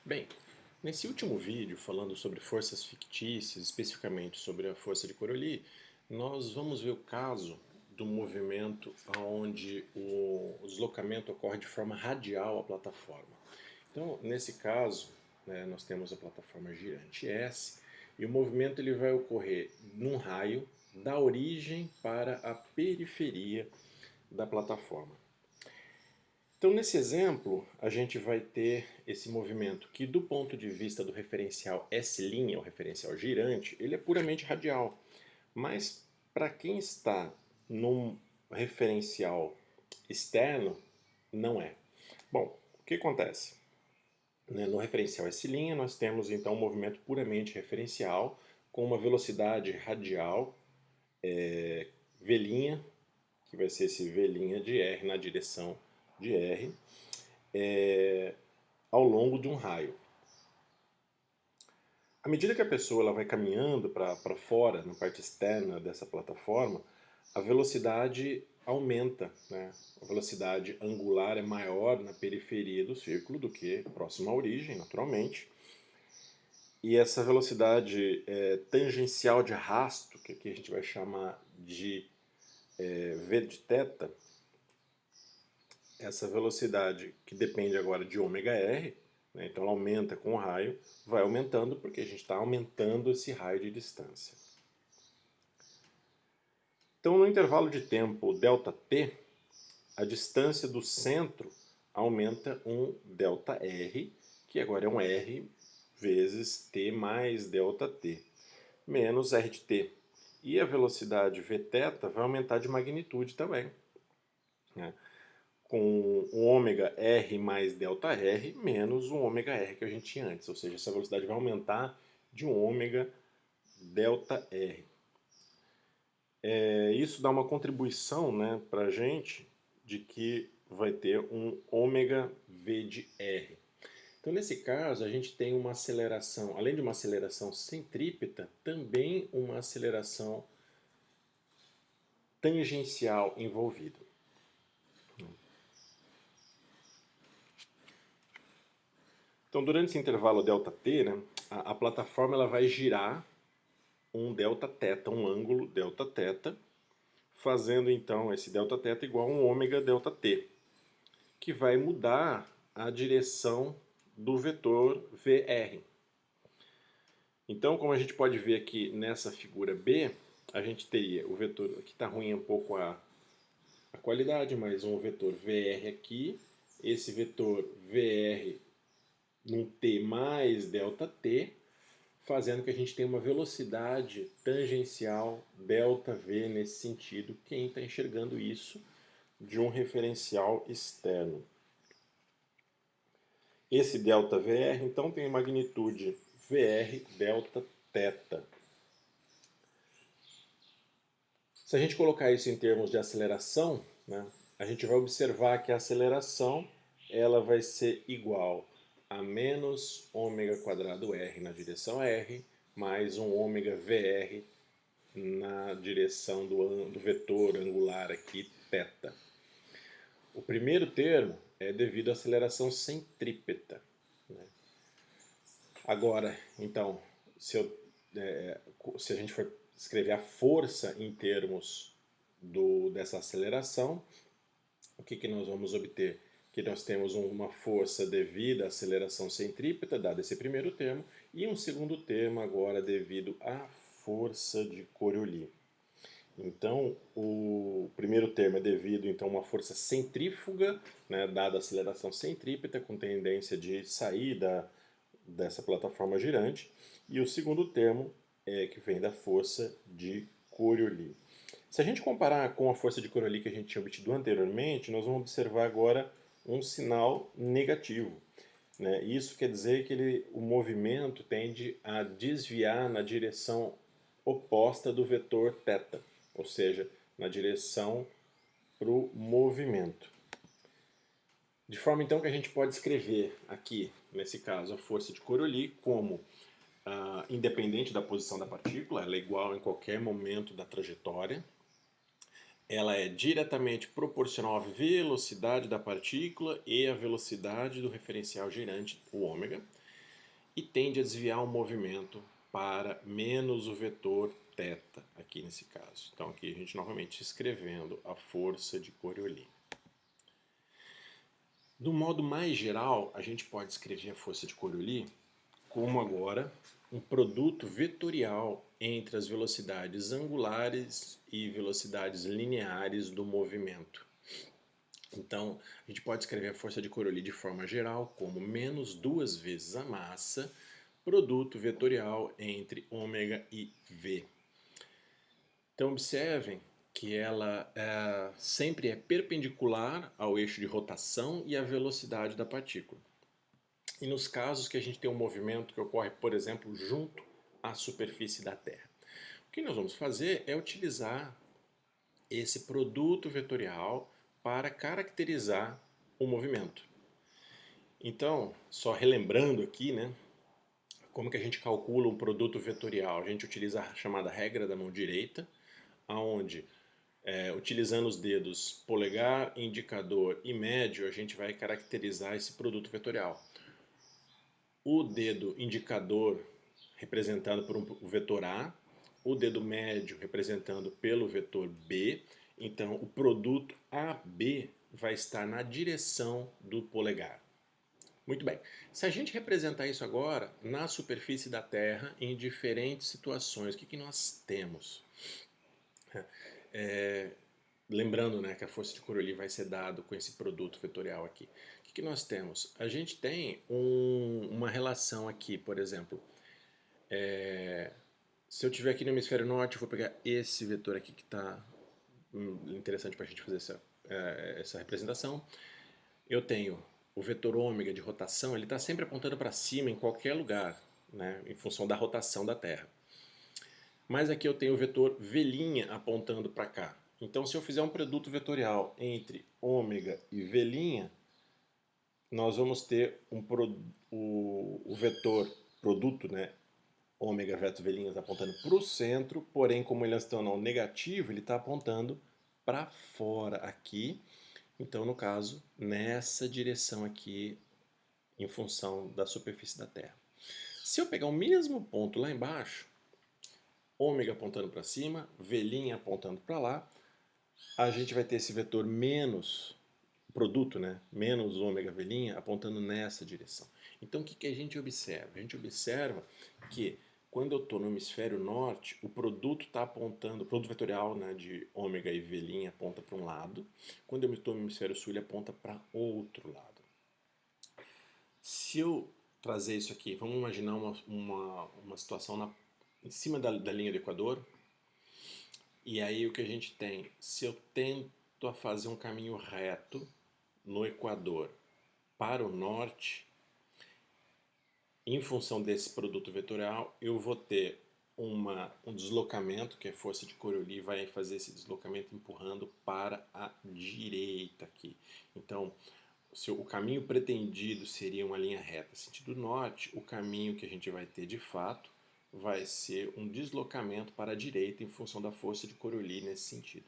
Bem, nesse último vídeo, falando sobre forças fictícias, especificamente sobre a força de Coriolis, nós vamos ver o caso do movimento onde o deslocamento ocorre de forma radial à plataforma. Então, nesse caso, nós temos a plataforma girante S e o movimento ele vai ocorrer num raio da origem para a periferia da plataforma. Então, nesse exemplo, a gente vai ter esse movimento que, do ponto de vista do referencial S', o referencial girante, ele é puramente radial. Mas, para quem está num referencial externo, não é. Bom, o que acontece? No referencial S', nós temos então um movimento puramente referencial, com uma velocidade radial V', que vai ser esse V' de R na direção de R, ao longo de um raio. À medida que a pessoa ela vai caminhando para fora, na parte externa dessa plataforma, a velocidade aumenta, né? A velocidade angular é maior na periferia do círculo do que próximo à origem, naturalmente. E essa velocidade tangencial de arrasto, que aqui a gente vai chamar de V de θ, essa velocidade que depende agora de ômega-r, né, então ela aumenta com o raio, vai aumentando porque a gente está aumentando esse raio de distância. Então, no intervalo de tempo ΔT, a distância do centro aumenta um ΔR, que agora é um R vezes T mais ΔT, menos R de T. E a velocidade Vθ vai aumentar de magnitude também, né? Com o ômega R mais ΔR menos o ômega R que a gente tinha antes, ou seja, essa velocidade vai aumentar de um ômega ΔR. Isso dá uma contribuição, né, para a gente de que vai ter um ômega V de R. Então, nesse caso, a gente tem uma aceleração, além de uma aceleração centrípeta, também uma aceleração tangencial envolvida. Então, durante esse intervalo ΔT, né, a plataforma ela vai girar um Δθ, um ângulo Δθ, fazendo então esse Δθ igual a um ômega ΔT, que vai mudar a direção do vetor VR. Então, como a gente pode ver aqui nessa figura B, a gente teria o vetor, aqui está ruim um pouco a qualidade, mas um vetor VR aqui, esse vetor VR num T mais ΔT, fazendo que a gente tenha uma velocidade tangencial ΔV nesse sentido, quem está enxergando isso de um referencial externo. Esse ΔVR, então, tem magnitude VR Δθ. Se a gente colocar isso em termos de aceleração, né, a gente vai observar que a aceleração ela vai ser igual a menos ômega quadrado R na direção R, mais um ômega VR na direção do vetor angular aqui, θ. O primeiro termo é devido à aceleração centrípeta, né? Agora, então, se a gente for escrever a força em termos dessa aceleração, o que nós vamos obter? Que nós temos uma força devida à aceleração centrípeta, dado esse primeiro termo, e um segundo termo agora devido à força de Coriolis. Então, o primeiro termo é devido então, a uma força centrífuga, né, dada a aceleração centrípeta, com tendência de sair dessa plataforma girante, e o segundo termo é que vem da força de Coriolis. Se a gente comparar com a força de Coriolis que a gente tinha obtido anteriormente, nós vamos observar agora um sinal negativo, né? Isso quer dizer que o movimento tende a desviar na direção oposta do vetor θ, ou seja, na direção para o movimento. De forma então que a gente pode escrever aqui, nesse caso, a força de Coriolis como independente da posição da partícula, ela é igual em qualquer momento da trajetória. Ela é diretamente proporcional à velocidade da partícula e à velocidade do referencial girante, o ômega. e tende a desviar o movimento para menos o vetor θ, aqui nesse caso. Então aqui a gente novamente escrevendo a força de Coriolis. Do modo mais geral, a gente pode escrever a força de Coriolis como agora um produto vetorial entre as velocidades angulares e velocidades lineares do movimento. Então, a gente pode escrever a força de Coriolis de forma geral como menos 2 vezes a massa, produto vetorial entre ômega e v. Então, observem que ela sempre é perpendicular ao eixo de rotação e à velocidade da partícula. E nos casos que a gente tem um movimento que ocorre, por exemplo, junto à superfície da Terra. O que nós vamos fazer é utilizar esse produto vetorial para caracterizar o movimento. Então, só relembrando aqui, né, como que a gente calcula um produto vetorial? A gente utiliza a chamada regra da mão direita, onde, utilizando os dedos polegar, indicador e médio, a gente vai caracterizar esse produto vetorial. O dedo indicador representado por o vetor A, o dedo médio representando pelo vetor B. Então, o produto AB vai estar na direção do polegar. Muito bem. Se a gente representar isso agora na superfície da Terra em diferentes situações, o que nós temos? Lembrando, né, que a força de Coriolis vai ser dado com esse produto vetorial aqui. O que nós temos? A gente tem uma relação aqui, por exemplo. Se eu estiver aqui no hemisfério norte, eu vou pegar esse vetor aqui que está interessante para a gente fazer essa representação. Eu tenho o vetor ômega de rotação, ele está sempre apontando para cima em qualquer lugar, né, em função da rotação da Terra. Mas aqui eu tenho o vetor V' apontando para cá. Então, se eu fizer um produto vetorial entre ômega e V', nós vamos ter o vetor produto, né, ômega versus V' apontando para o centro, porém, como eles estão no negativo, ele está apontando para fora aqui. Então, no caso, nessa direção aqui, em função da superfície da Terra. Se eu pegar o mesmo ponto lá embaixo, ômega apontando para cima, V' apontando para lá, a gente vai ter esse vetor menos produto, né? Menos ômega V' apontando nessa direção. Então, o que a gente observa? A gente observa que quando eu estou no hemisfério norte, o produto está apontando, o produto vetorial, né, de ômega e V' aponta para um lado. Quando eu estou no hemisfério sul, ele aponta para outro lado. Se eu trazer isso aqui, vamos imaginar uma situação em cima da linha do Equador. E aí o que a gente tem? Se eu tento a fazer um caminho reto no Equador para o norte, em função desse produto vetorial, eu vou ter um deslocamento, que é força de Coriolis, vai fazer esse deslocamento empurrando para a direita aqui. Então, se o caminho pretendido seria uma linha reta sentido norte, o caminho que a gente vai ter de fato vai ser um deslocamento para a direita em função da força de Coriolis nesse sentido.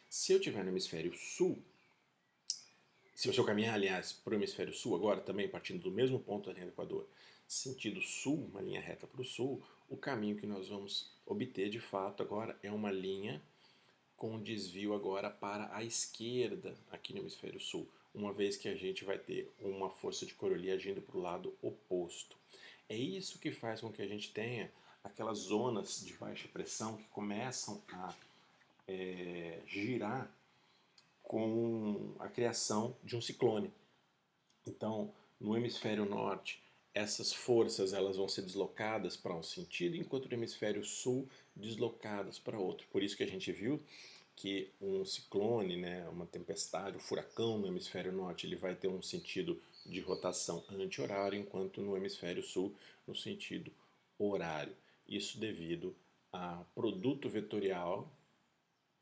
Se eu estiver no hemisfério sul, se eu caminhar, aliás, para o hemisfério sul agora, também partindo do mesmo ponto da linha do Equador, sentido sul, uma linha reta para o sul, o caminho que nós vamos obter de fato agora é uma linha com desvio agora para a esquerda aqui no hemisfério sul, uma vez que a gente vai ter uma força de Coriolis agindo para o lado oposto. É isso que faz com que a gente tenha aquelas zonas de baixa pressão que começam a girar com a criação de um ciclone. Então, no hemisfério norte, essas forças elas vão ser deslocadas para um sentido, enquanto no hemisfério sul, deslocadas para outro. Por isso que a gente viu que um ciclone, né, uma tempestade, um furacão no hemisfério norte, ele vai ter um sentido de rotação anti-horário, enquanto no hemisfério sul, no sentido horário. Isso devido a produto vetorial,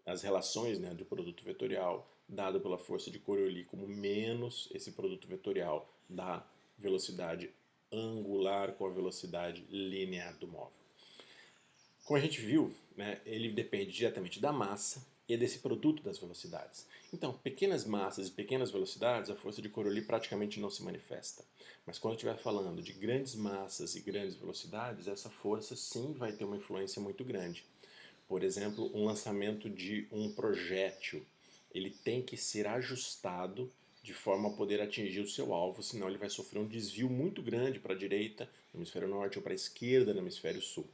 as relações, né, do produto vetorial dado pela força de Coriolis como menos esse produto vetorial da velocidade angular com a velocidade linear do móvel. Como a gente viu, né, ele depende diretamente da massa, e desse produto das velocidades. Então, pequenas massas e pequenas velocidades, a força de Coriolis praticamente não se manifesta. Mas quando estiver falando de grandes massas e grandes velocidades, essa força sim vai ter uma influência muito grande. Por exemplo, um lançamento de um projétil, ele tem que ser ajustado de forma a poder atingir o seu alvo, senão ele vai sofrer um desvio muito grande para a direita, no hemisfério norte, ou para a esquerda, no hemisfério sul.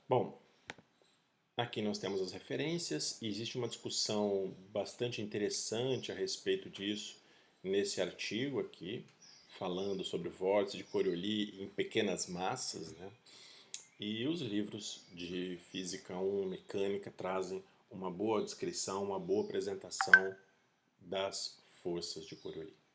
Bom, aqui nós temos as referências e existe uma discussão bastante interessante a respeito disso nesse artigo aqui, falando sobre vórtice de Coriolis em pequenas massas, né? E os livros de Física 1, Mecânica, trazem uma boa descrição, uma boa apresentação das forças de Coriolis.